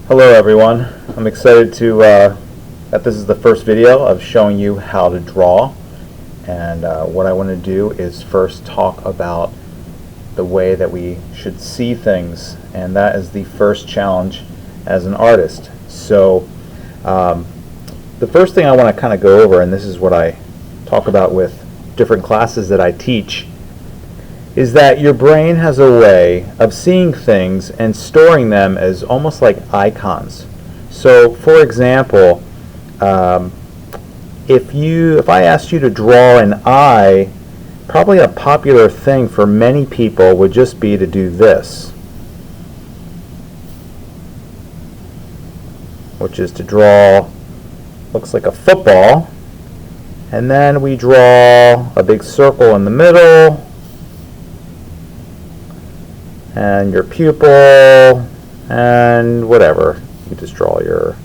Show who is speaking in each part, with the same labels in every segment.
Speaker 1: Hello everyone. I'm excited to that this is the first video of showing you how to draw, and what I want to do is first talk about the way that we should see things, and that is the first challenge as an artist. So the first thing I want to kind of go over, and this is what I talk about with different classes that I teach, is that your brain has a way of seeing things and storing them as almost like icons. So for example, if I asked you to draw an eye, probably a popular thing for many people would just be to do this, which is to draw, looks like a football, and then we draw a big circle in the middle, and your pupil, and whatever. You just draw your...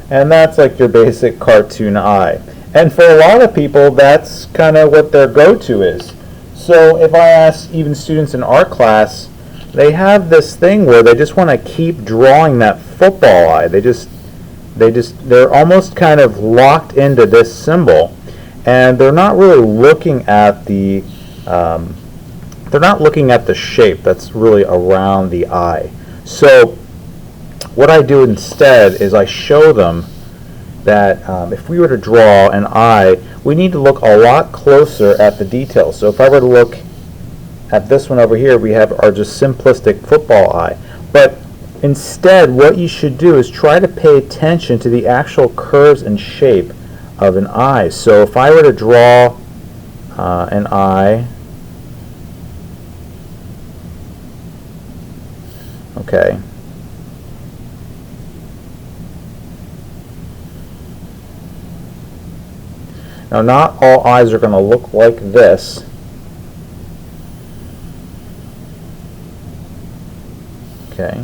Speaker 1: And that's like your basic cartoon eye. And for a lot of people, that's kind of what their go-to is. So if I ask even students in art class, they have this thing where they just want to keep drawing that football eye. They're almost kind of locked into this symbol, and they're not really looking at the shape that's really around the eye. So what I do instead is I show them that if we were to draw an eye, we need to look a lot closer at the details. So if I were to look at this one over here, we have our just simplistic football eye. But instead, what you should do is try to pay attention to the actual curves and shape of an eye. So if I were to draw an eye, okay. Now, not all eyes are going to look like this. Okay.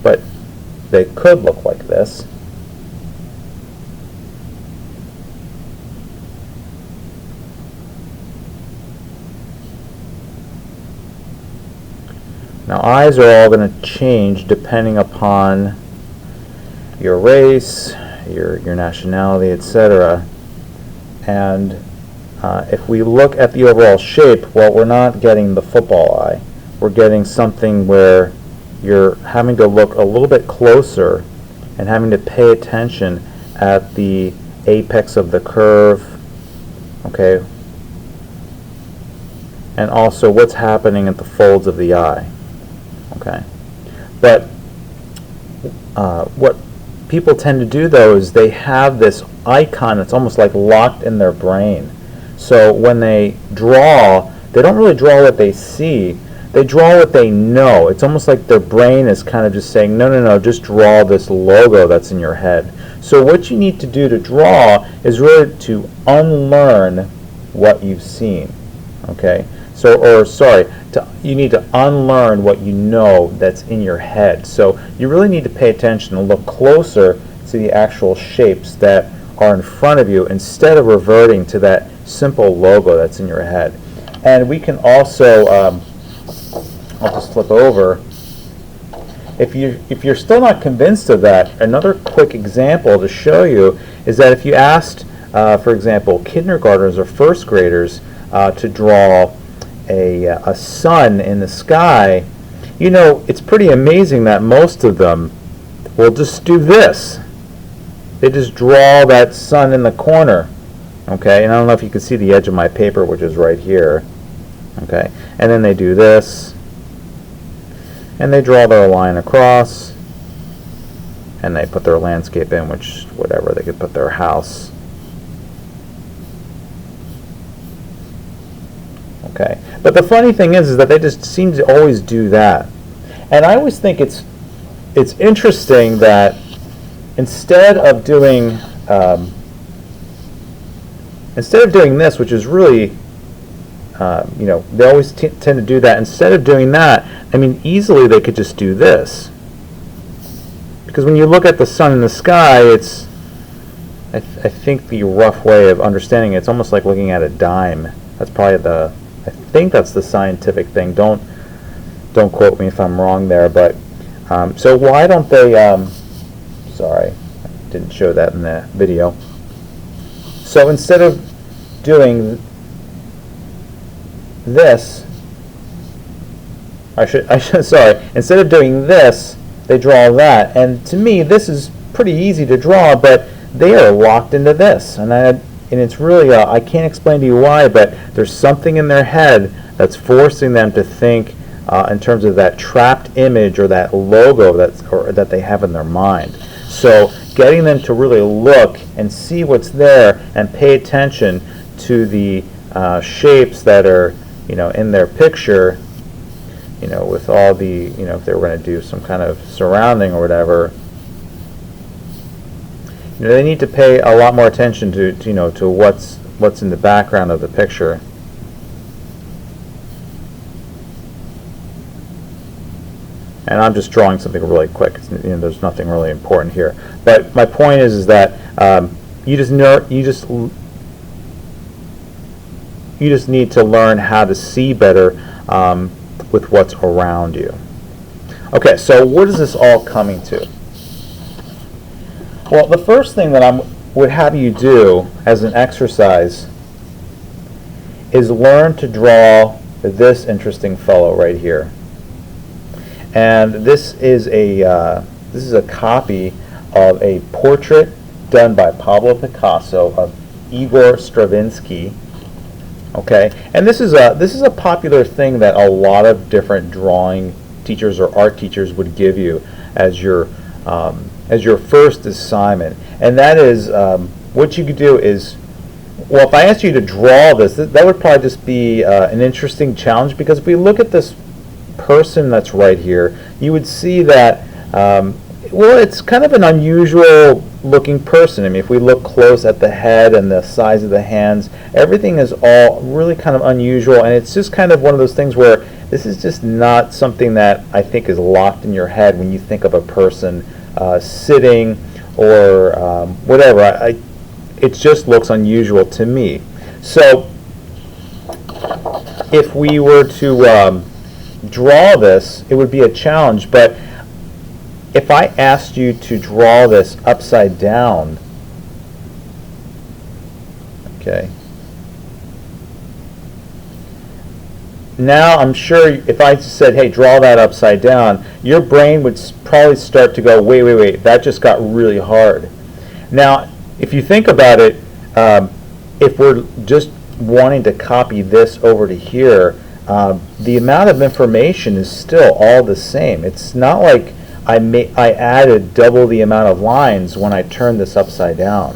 Speaker 1: But they could look like this. Now, eyes are all going to change depending upon your race, your nationality, etc. And if we look at the overall shape, well, we're not getting the football eye. We're getting something where you're having to look a little bit closer and having to pay attention at the apex of the curve, okay, and also what's happening at the folds of the eye. Okay, but what people tend to do though is they have this icon that's almost like locked in their brain. So when they draw, they don't really draw what they see, they draw what they know. It's almost like their brain is kind of just saying, no, just draw this logo that's in your head. So what you need to do to draw is really to unlearn what you've seen. Okay, you need to unlearn what you know that's in your head. So you really need to pay attention and look closer to the actual shapes that are in front of you instead of reverting to that simple logo that's in your head. And we can also, I'll just flip over. If you're still not convinced of that, another quick example to show you is that if you asked, for example, kindergartners or first graders to draw a sun in the sky, you know, it's pretty amazing that most of them will just do this. They just draw that sun in the corner, okay? And I don't know if you can see the edge of my paper, which is right here, okay? And then they do this, and they draw their line across, and they put their landscape in, which, whatever, they could put their house. Okay, but the funny thing is that they just seem to always do that. And I always think it's interesting that instead of doing this, which is really, you know, they always tend to do that. Instead of doing that, I mean, easily they could just do this. Because when you look at the sun in the sky, it's, I think the rough way of understanding it, it's almost like looking at a dime. That's probably the, I think that's the scientific thing. Don't quote me if I'm wrong there, but so why don't they, sorry, I didn't show that in the video. So instead of doing this, sorry, instead of doing this, they draw that. And to me, this is pretty easy to draw, but they are locked into this. And it's really, I can't explain to you why, but there's something in their head that's forcing them to think in terms of that trapped image or that logo that they have in their mind. So getting them to really look and see what's there and pay attention to the shapes that are, in their picture, with all the, if they were going to do some kind of surrounding or whatever, they need to pay a lot more attention to what's in the background of the picture. And I'm just drawing something really quick. There's nothing really important here. But my point is that you just need to learn how to see better with what's around you. Okay, so what is this all coming to? Well, the first thing that I would have you do as an exercise is learn to draw this interesting fellow right here. And this is a copy of a portrait done by Pablo Picasso of Igor Stravinsky. Okay, and this is a popular thing that a lot of different drawing teachers or art teachers would give you as your first assignment. And that is what you could do is, well, if I asked you to draw this, that would probably just be an interesting challenge, because if we look at this person that's right here, you would see that well, it's kind of an unusual looking person. I mean, if we look close at the head and the size of the hands, everything is all really kind of unusual, and it's just kind of one of those things where this is just not something that I think is locked in your head when you think of a person sitting or whatever. It just looks unusual to me. So if we were to draw this, it would be a challenge, but if I asked you to draw this upside down, okay, now I'm sure if I said, hey, draw that upside down, your brain would probably start to go, wait, that just got really hard. Now, if you think about it, if we're just wanting to copy this over to here, the amount of information is still all the same. It's not like I added double the amount of lines when I turned this upside down.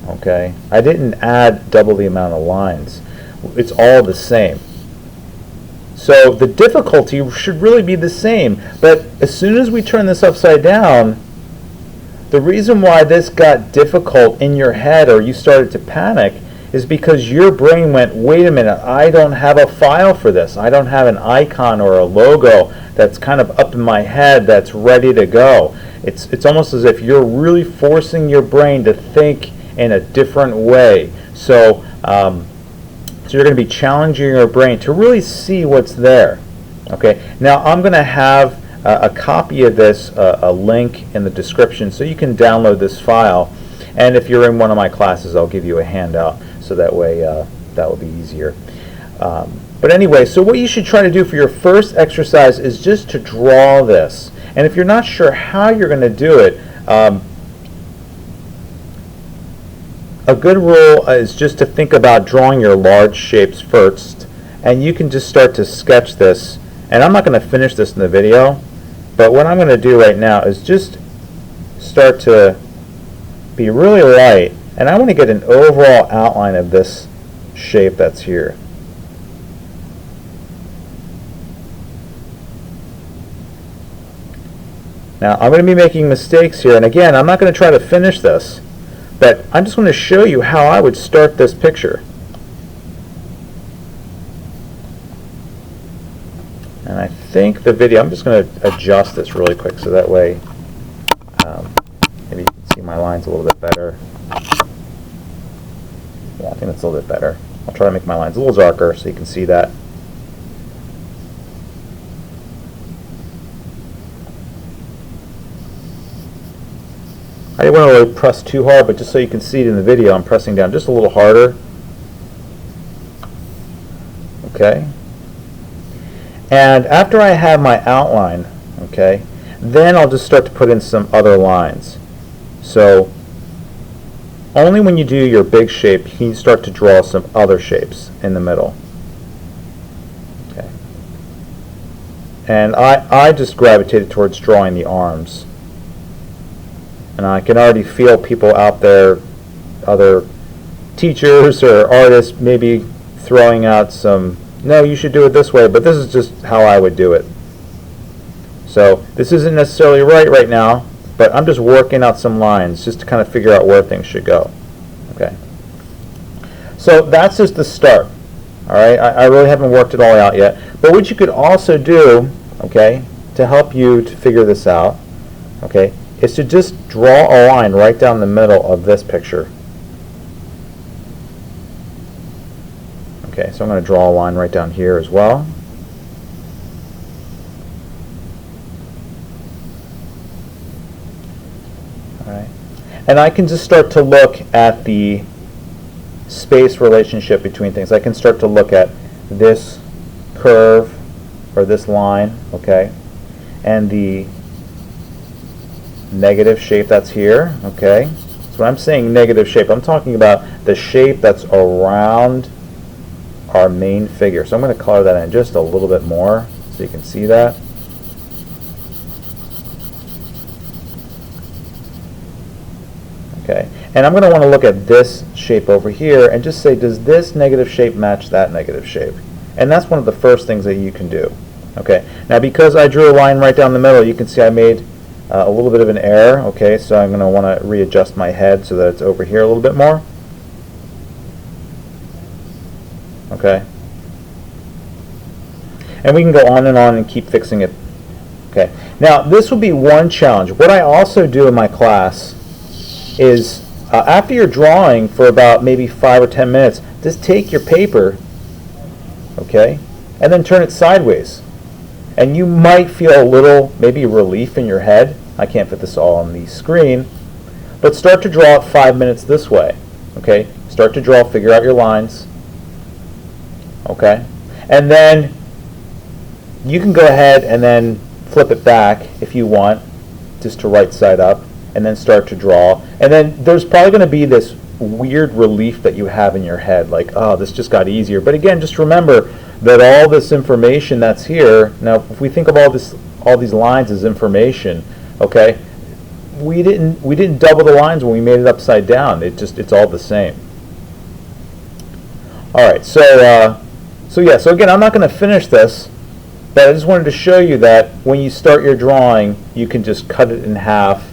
Speaker 1: Okay, I didn't add double the amount of lines. It's all the same. So the difficulty should really be the same, but as soon as we turn this upside down, the reason why this got difficult in your head or you started to panic is because your brain went, wait a minute, I don't have a file for this. I don't have an icon or a logo that's kind of up in my head that's ready to go. It's almost as if you're really forcing your brain to think in a different way. So you're going to be challenging your brain to really see what's there. Okay. Now I'm going to have a copy of this, a link in the description, so you can download this file. And if you're in one of my classes, I'll give you a handout, so that way that will be easier. But anyway, so what you should try to do for your first exercise is just to draw this. And if you're not sure how you're going to do it, a good rule is just to think about drawing your large shapes first, and you can just start to sketch this. And I'm not going to finish this in the video, but what I'm going to do right now is just start to be really light, and I want to get an overall outline of this shape that's here. Now I'm going to be making mistakes here, and again, I'm not going to try to finish this, but I'm just going to show you how I would start this picture. And I think the video, I'm just going to adjust this really quick so that way maybe you can see my lines a little bit better. Yeah, I think that's a little bit better. I'll try to make my lines a little darker so you can see that. I didn't want to really press too hard, but just so you can see it in the video, I'm pressing down just a little harder. Okay. And after I have my outline, okay, then I'll just start to put in some other lines. So only when you do your big shape can you start to draw some other shapes in the middle. Okay. And I just gravitated towards drawing the arms. And I can already feel people out there, other teachers or artists, maybe throwing out some, no, you should do it this way, but this is just how I would do it. So this isn't necessarily right now, but I'm just working out some lines just to kind of figure out where things should go. Okay. So that's just the start. All right. I really haven't worked it all out yet. But what you could also do, okay, to help you to figure this out, okay, is to just draw a line right down the middle of this picture. Okay, so I'm going to draw a line right down here as well. All right. And I can just start to look at the space relationship between things. I can start to look at this curve or this line, okay, and the negative shape that's here, okay. So when I'm saying negative shape, I'm talking about the shape that's around our main figure. So I'm going to color that in just a little bit more so you can see that. Okay, and I'm going to want to look at this shape over here and just say, does this negative shape match that negative shape? And that's one of the first things that you can do. Okay, now because I drew a line right down the middle, you can see I made a little bit of an error. Okay, so I'm going to want to readjust my head so that it's over here a little bit more. Okay, and we can go on and keep fixing it. Okay, now this will be one challenge. What I also do in my class is after you're drawing for about maybe 5 or 10 minutes, just take your paper, okay, and then turn it sideways. And you might feel a little, maybe relief in your head. I can't fit this all on the screen, but start to draw it 5 minutes this way. Okay, start to draw, figure out your lines. Okay, and then you can go ahead and then flip it back if you want, just to right side up, and then start to draw. And then there's probably going to be this weird relief that you have in your head, like, oh, this just got easier. But again, just remember that all this information that's here, now if we think of all these lines as information, okay, we didn't double the lines when we made it upside down. It's all the same. All right, so again, I'm not going to finish this, but I just wanted to show you that when you start your drawing, you can just cut it in half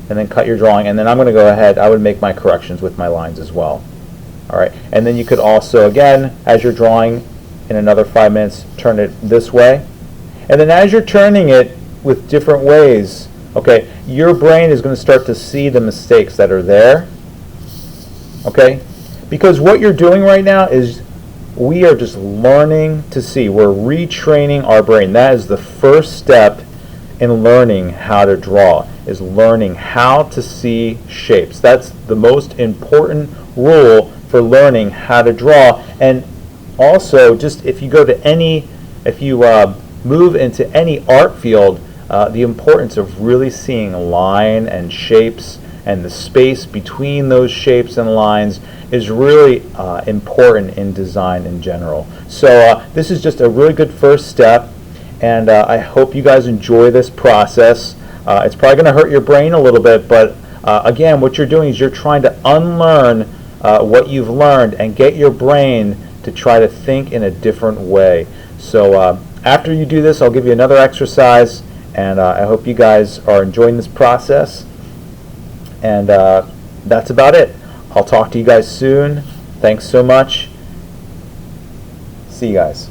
Speaker 1: and then cut your drawing, and then I'm going to go ahead, I would make my corrections with my lines as well. All right, and then you could also, again, as you're drawing in another 5 minutes, turn it this way. And then as you're turning it with different ways, okay, your brain is going to start to see the mistakes that are there, okay? Because what you're doing right now is we are just learning to see. We're retraining our brain. That is the first step in learning how to draw, is learning how to see shapes. That's the most important rule for learning how to draw. And also, just if you go to if you move into any art field, the importance of really seeing line and shapes and the space between those shapes and lines is really important in design in general. So this is just a really good first step, and I hope you guys enjoy this process. It's probably going to hurt your brain a little bit, but again, what you're doing is you're trying to unlearn what you've learned and get your brain to try to think in a different way. So after you do this, I'll give you another exercise, and I hope you guys are enjoying this process. And that's about it. I'll talk to you guys soon. Thanks so much. See you guys.